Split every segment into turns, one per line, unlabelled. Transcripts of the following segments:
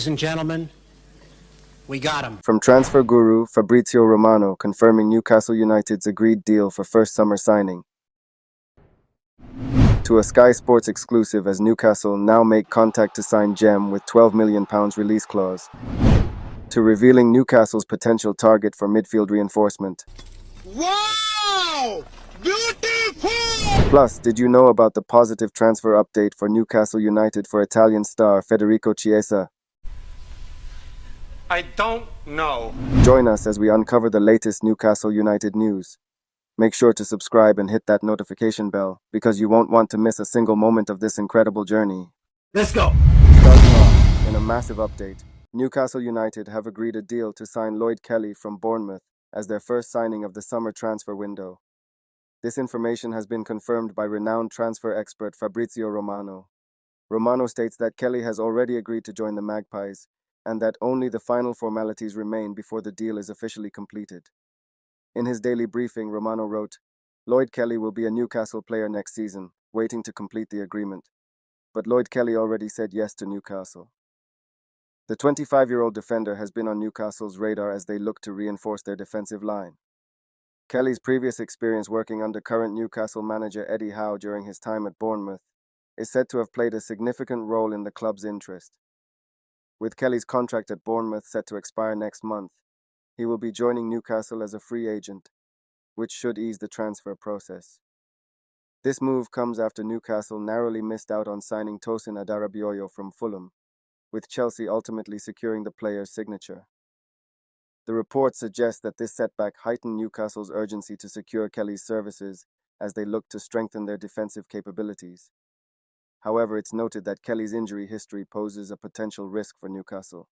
Ladies and gentlemen, we got him.
From transfer guru Fabrizio Romano confirming Newcastle United's agreed deal for first summer signing, to a Sky Sports exclusive as Newcastle now make contact to sign Gem with £12 million release clause, to revealing Newcastle's potential target for midfield reinforcement.
Wow! Beautiful!
Plus, did you know about the positive transfer update for Newcastle United for Italian star Federico Chiesa?
I don't know.
Join us as we uncover the latest Newcastle United news. Make sure to subscribe and hit that notification bell because you won't want to miss a single moment of this incredible journey.
Let's go.
Starting off, in a massive update, Newcastle United have agreed a deal to sign Lloyd Kelly from Bournemouth as their first signing of the summer transfer window. This information has been confirmed by renowned transfer expert Fabrizio Romano. Romano states that Kelly has already agreed to join the Magpies and that only the final formalities remain before the deal is officially completed. In his daily briefing, Romano wrote, "Lloyd Kelly will be a Newcastle player next season, waiting to complete the agreement. But Lloyd Kelly already said yes to Newcastle." The 25-year-old defender has been on Newcastle's radar as they look to reinforce their defensive line. Kelly's previous experience working under current Newcastle manager Eddie Howe during his time at Bournemouth is said to have played a significant role in the club's interest. With Kelly's contract at Bournemouth set to expire next month, he will be joining Newcastle as a free agent, which should ease the transfer process. This move comes after Newcastle narrowly missed out on signing Tosin Adarabioyo from Fulham, with Chelsea ultimately securing the player's signature. The report suggests that this setback heightened Newcastle's urgency to secure Kelly's services as they look to strengthen their defensive capabilities. However, it's noted that Kelly's injury history poses a potential risk for Newcastle.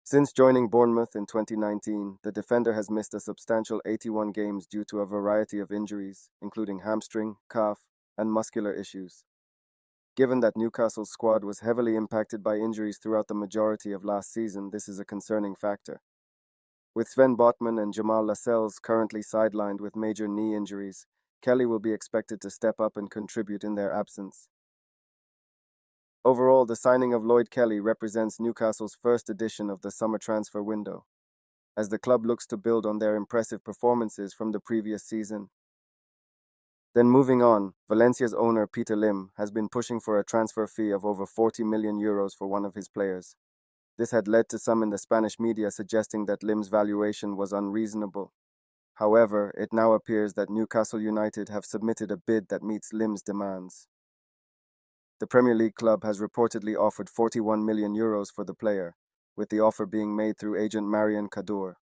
Since joining Bournemouth in 2019, the defender has missed a substantial 81 games due to a variety of injuries, including hamstring, calf, and muscular issues. Given that Newcastle's squad was heavily impacted by injuries throughout the majority of last season, this is a concerning factor. With Sven Botman and Jamal Lascelles currently sidelined with major knee injuries, Kelly will be expected to step up and contribute in their absence. Overall, the signing of Lloyd Kelly represents Newcastle's first edition of the summer transfer window, as the club looks to build on their impressive performances from the previous season. Then moving on, Valencia's owner Peter Lim has been pushing for a transfer fee of over €40 million for one of his players. This had led to some in the Spanish media suggesting that Lim's valuation was unreasonable. However, it now appears that Newcastle United have submitted a bid that meets Lim's demands. The Premier League club has reportedly offered €41 million for the player, with the offer being made through agent Marian Cador.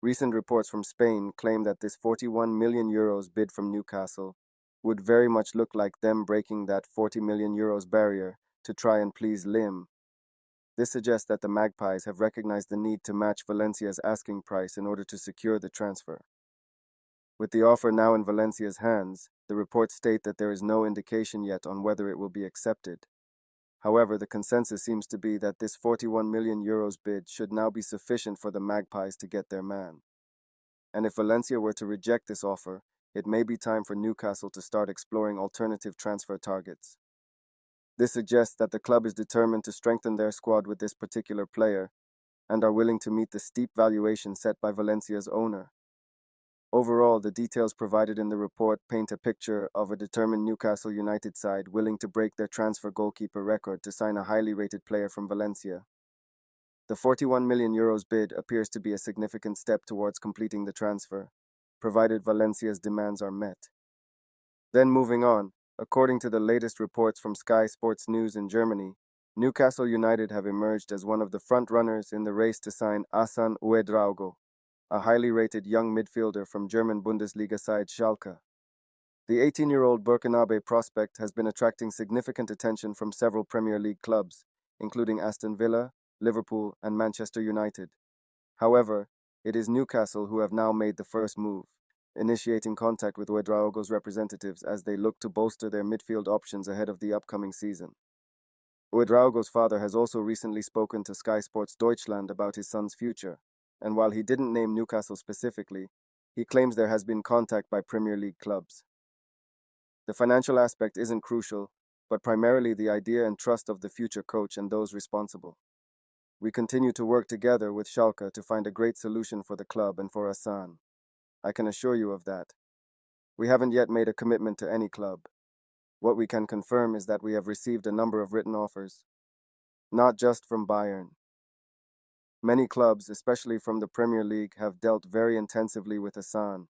Recent reports from Spain claim that this €41 million bid from Newcastle would very much look like them breaking that €40 million barrier to try and please Lim. This suggests that the Magpies have recognized the need to match Valencia's asking price in order to secure the transfer. With the offer now in Valencia's hands, the reports state that there is no indication yet on whether it will be accepted. However, the consensus seems to be that this €41 million bid should now be sufficient for the Magpies to get their man. And if Valencia were to reject this offer, it may be time for Newcastle to start exploring alternative transfer targets. This suggests that the club is determined to strengthen their squad with this particular player and are willing to meet the steep valuation set by Valencia's owner. Overall, the details provided in the report paint a picture of a determined Newcastle United side willing to break their transfer goalkeeper record to sign a highly rated player from Valencia. The €41 million bid appears to be a significant step towards completing the transfer, provided Valencia's demands are met. Then moving on, according to the latest reports from Sky Sports News in Germany, Newcastle United have emerged as one of the front-runners in the race to sign Assan Quedraogo, a highly rated young midfielder from German Bundesliga side Schalke. The 18-year-old Burkinabe prospect has been attracting significant attention from several Premier League clubs, including Aston Villa, Liverpool, and Manchester United. However, it is Newcastle who have now made the first move, initiating contact with Quedraogo's representatives as they look to bolster their midfield options ahead of the upcoming season. Quedraogo's father has also recently spoken to Sky Sports Deutschland about his son's future, and while he didn't name Newcastle specifically, he claims there has been contact by Premier League clubs. The financial aspect isn't crucial, but primarily the idea and trust of the future coach and those responsible. We continue to work together with Schalke to find a great solution for the club and for Assan. I can assure you of that. We haven't yet made a commitment to any club. What we can confirm is that we have received a number of written offers, not just from Bayern. Many clubs, especially from the Premier League, have dealt very intensively with Assan.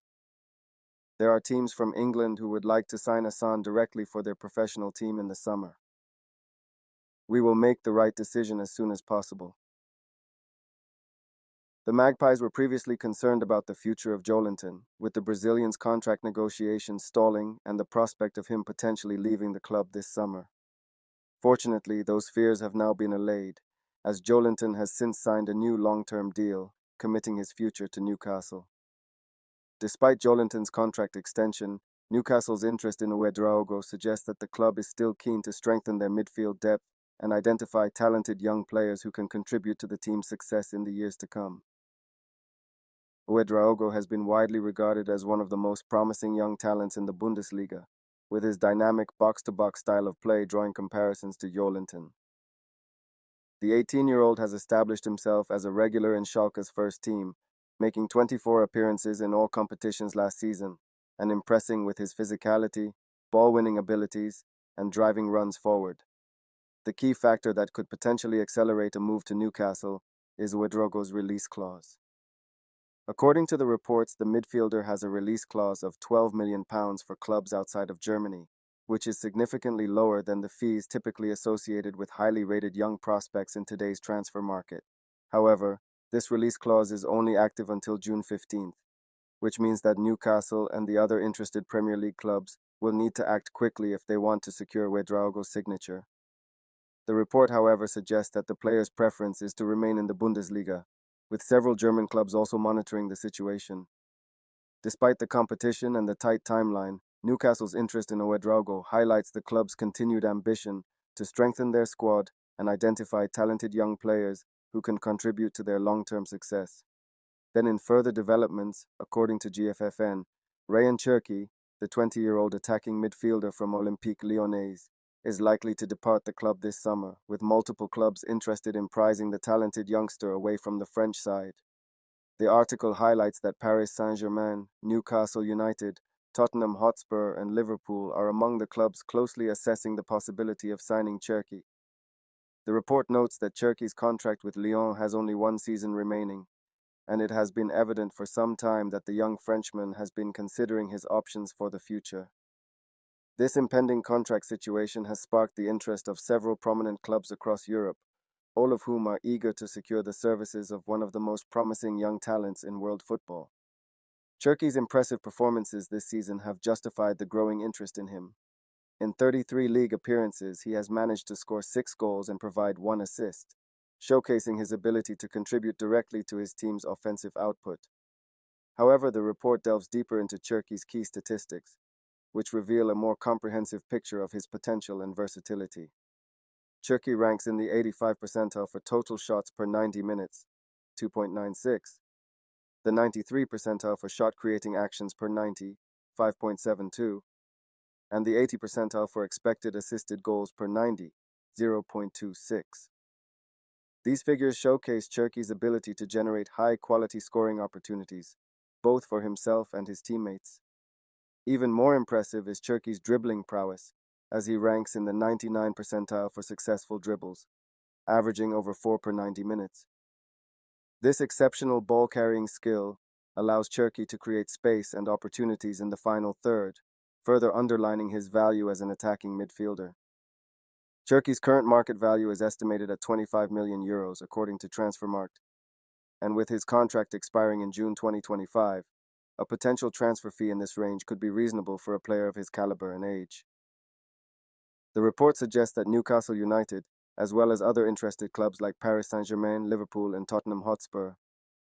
There are teams from England who would like to sign Assan directly for their professional team in the summer. We will make the right decision as soon as possible. The Magpies were previously concerned about the future of Joelinton, with the Brazilian's contract negotiations stalling and the prospect of him potentially leaving the club this summer. Fortunately, those fears have now been allayed, as Joelinton has since signed a new long-term deal, committing his future to Newcastle. Despite Joelinton's contract extension, Newcastle's interest in Quedraogo suggests that the club is still keen to strengthen their midfield depth and identify talented young players who can contribute to the team's success in the years to come. Quedraogo has been widely regarded as one of the most promising young talents in the Bundesliga, with his dynamic box-to-box style of play drawing comparisons to Joelinton. The 18-year-old has established himself as a regular in Schalke's first team, making 24 appearances in all competitions last season, and impressing with his physicality, ball-winning abilities, and driving runs forward. The key factor that could potentially accelerate a move to Newcastle is Quedraogo's release clause. According to the reports, the midfielder has a release clause of £12 million for clubs outside of Germany, which is significantly lower than the fees typically associated with highly rated young prospects in today's transfer market. However, this release clause is only active until June 15th, which means that Newcastle and the other interested Premier League clubs will need to act quickly if they want to secure Quedraogo's signature. The report, however, suggests that the player's preference is to remain in the Bundesliga, with several German clubs also monitoring the situation. Despite the competition and the tight timeline, Newcastle's interest in Quedraogo highlights the club's continued ambition to strengthen their squad and identify talented young players who can contribute to their long-term success. Then in further developments, according to GFFN, Rayan Cherki, the 20-year-old attacking midfielder from Olympique Lyonnais, is likely to depart the club this summer, with multiple clubs interested in prizing the talented youngster away from the French side. The article highlights that Paris Saint-Germain, Newcastle United, Tottenham Hotspur, and Liverpool are among the clubs closely assessing the possibility of signing Cherki. The report notes that Cherki's contract with Lyon has only one season remaining, and it has been evident for some time that the young Frenchman has been considering his options for the future. This impending contract situation has sparked the interest of several prominent clubs across Europe, all of whom are eager to secure the services of one of the most promising young talents in world football. Cherki's impressive performances this season have justified the growing interest in him. In 33 league appearances, he has managed to score 6 goals and provide 1 assist, showcasing his ability to contribute directly to his team's offensive output. However, the report delves deeper into Cherki's key statistics, which reveal a more comprehensive picture of his potential and versatility. Cherki ranks in the 85th percentile for total shots per 90 minutes, 2.96, the 93rd percentile for shot-creating actions per 90, 5.72, and the 80th percentile for expected assisted goals per 90, 0.26. These figures showcase Cherki's ability to generate high-quality scoring opportunities, both for himself and his teammates. Even more impressive is Cherki's dribbling prowess, as he ranks in the 99th percentile for successful dribbles, averaging over 4 per 90 minutes. This exceptional ball-carrying skill allows Cherki to create space and opportunities in the final third, further underlining his value as an attacking midfielder. Cherki's current market value is estimated at €25 million, according to Transfermarkt, and with his contract expiring in June 2025, a potential transfer fee in this range could be reasonable for a player of his caliber and age. The report suggests that Newcastle United, as well as other interested clubs like Paris Saint-Germain, Liverpool, and Tottenham Hotspur,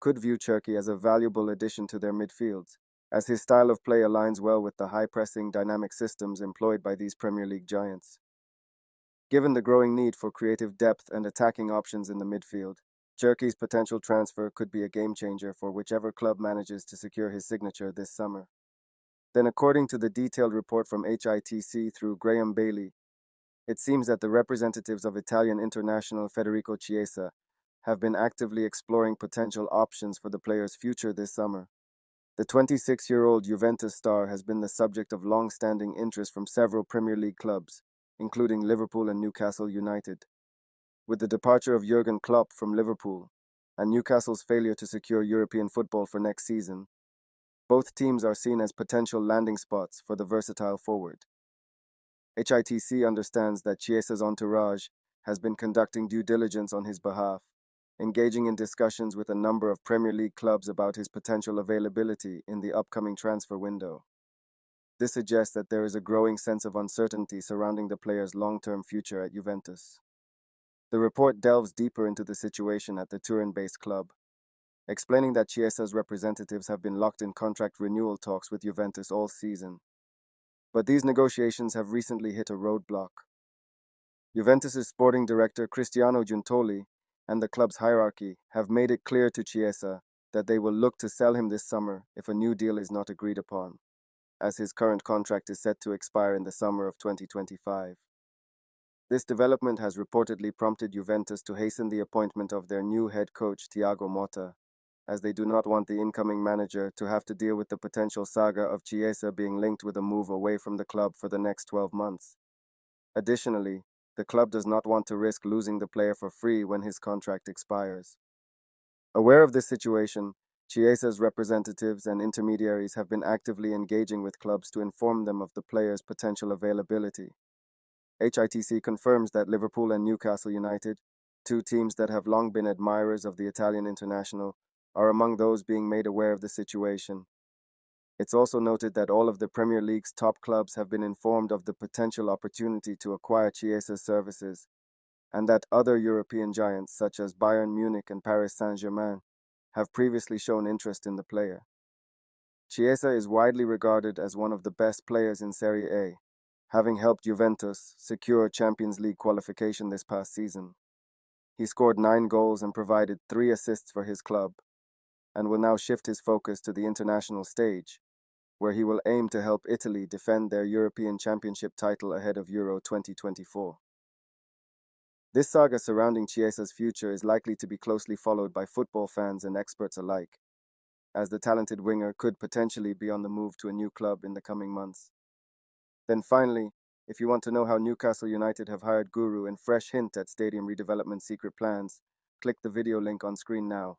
could view Cherki as a valuable addition to their midfields, as his style of play aligns well with the high-pressing, dynamic systems employed by these Premier League giants. Given the growing need for creative depth and attacking options in the midfield, Cherki's potential transfer could be a game-changer for whichever club manages to secure his signature this summer. Then, according to the detailed report from HITC through Graham Bailey, It seems that the representatives of Italian international Federico Chiesa have been actively exploring potential options for the player's future this summer. The 26-year-old Juventus star has been the subject of long-standing interest from several Premier League clubs, including Liverpool and Newcastle United. With the departure of Jurgen Klopp from Liverpool and Newcastle's failure to secure European football for next season, both teams are seen as potential landing spots for the versatile forward. HITC understands that Chiesa's entourage has been conducting due diligence on his behalf, engaging in discussions with a number of Premier League clubs about his potential availability in the upcoming transfer window. This suggests that there is a growing sense of uncertainty surrounding the player's long-term future at Juventus. The report delves deeper into the situation at the Turin-based club, explaining that Chiesa's representatives have been locked in contract renewal talks with Juventus all season. But these negotiations have recently hit a roadblock. Juventus's sporting director Cristiano Giuntoli and the club's hierarchy have made it clear to Chiesa that they will look to sell him this summer if a new deal is not agreed upon, as his current contract is set to expire in the summer of 2025. This development has reportedly prompted Juventus to hasten the appointment of their new head coach Thiago Motta, as they do not want the incoming manager to have to deal with the potential saga of Chiesa being linked with a move away from the club for the next 12 months. Additionally, the club does not want to risk losing the player for free when his contract expires. Aware of this situation, Chiesa's representatives and intermediaries have been actively engaging with clubs to inform them of the player's potential availability. HITC confirms that Liverpool and Newcastle United, two teams that have long been admirers of the Italian international, are among those being made aware of the situation. It's also noted that all of the Premier League's top clubs have been informed of the potential opportunity to acquire Chiesa's services, and that other European giants such as Bayern Munich and Paris Saint-Germain have previously shown interest in the player. Chiesa is widely regarded as one of the best players in Serie A, having helped Juventus secure Champions League qualification this past season. He scored 9 goals and provided 3 assists for his club, and will now shift his focus to the international stage, where he will aim to help Italy defend their European Championship title ahead of Euro 2024. This saga surrounding Chiesa's future is likely to be closely followed by football fans and experts alike, as the talented winger could potentially be on the move to a new club in the coming months. Then finally, if you want to know how Newcastle United have hired Guru and fresh hint at stadium redevelopment secret plans, click the video link on screen now.